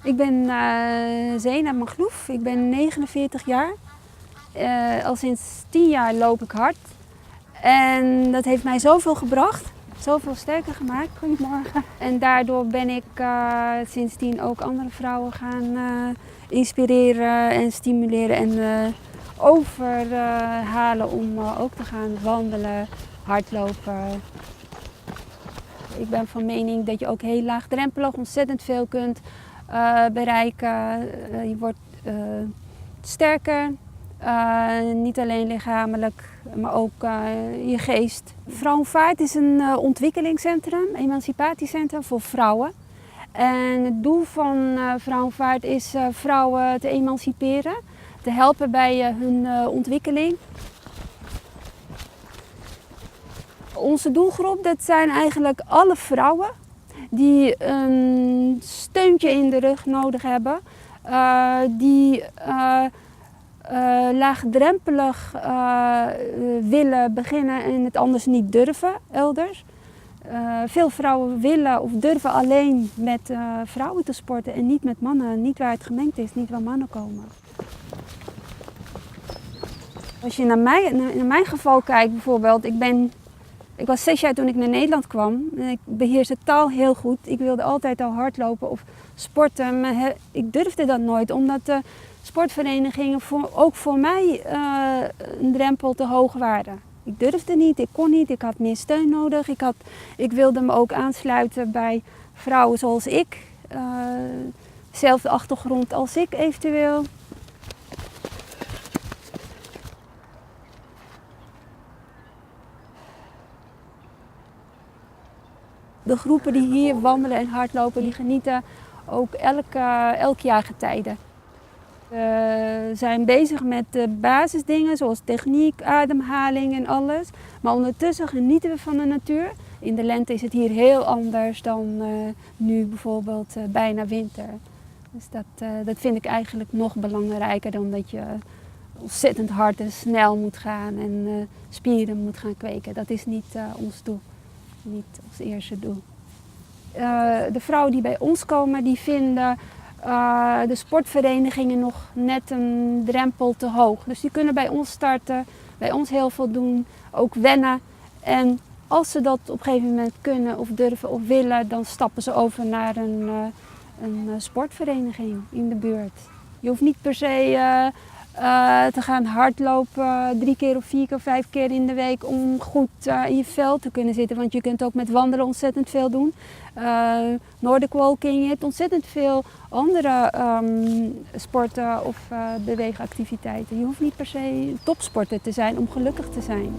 Ik ben Zena Maglouf, ik ben 49 jaar. Al sinds 10 jaar loop ik hard. En dat heeft mij zoveel gebracht, zoveel sterker gemaakt. Goedemorgen. En daardoor ben ik sindsdien ook andere vrouwen gaan inspireren en stimuleren en overhalen om ook te gaan wandelen, hardlopen. Ik ben van mening dat je ook heel laagdrempelig ontzettend veel kunt bereiken. Je wordt sterker, niet alleen lichamelijk, maar ook je geest. Vrouwenvaart is een ontwikkelingscentrum, emancipatiecentrum voor vrouwen. En het doel van Vrouwenvaart is vrouwen te emanciperen, te helpen bij hun ontwikkeling. Onze doelgroep, dat zijn eigenlijk alle vrouwen die een steuntje in de rug nodig hebben, die laagdrempelig willen beginnen en het anders niet durven elders. Veel vrouwen willen of durven alleen met vrouwen te sporten en niet met mannen, niet waar het gemengd is, niet waar mannen komen. Als je naar mijn geval kijkt bijvoorbeeld, ik was 6 jaar toen ik naar Nederland kwam en ik beheerste taal heel goed. Ik wilde altijd al hardlopen of sporten, maar ik durfde dat nooit omdat de sportverenigingen ook voor mij een drempel te hoog waren. Ik durfde niet, ik kon niet, ik had meer steun nodig. Ik wilde me ook aansluiten bij vrouwen zoals ik, dezelfde achtergrond als ik eventueel. De groepen die hier wandelen en hardlopen, die genieten ook elk jaargetijde. We zijn bezig met de basisdingen zoals techniek, ademhaling en alles. Maar ondertussen genieten we van de natuur. In de lente is het hier heel anders dan nu bijvoorbeeld bijna winter. Dus dat vind ik eigenlijk nog belangrijker dan dat je ontzettend hard en snel moet gaan en spieren moet gaan kweken. Dat is niet ons doel. Niet als eerste doel. De vrouwen die bij ons komen, die vinden de sportverenigingen nog net een drempel te hoog. Dus die kunnen bij ons starten, bij ons heel veel doen, ook wennen. En als ze dat op een gegeven moment kunnen of durven of willen, dan stappen ze over naar een sportvereniging in de buurt. Je hoeft niet per se te gaan hardlopen 3 keer of 4 keer of 5 keer in de week om goed in je vel te kunnen zitten. Want je kunt ook met wandelen ontzettend veel doen. Nordic walking, je hebt ontzettend veel andere sporten of beweegactiviteiten. Je hoeft niet per se topsporter te zijn om gelukkig te zijn.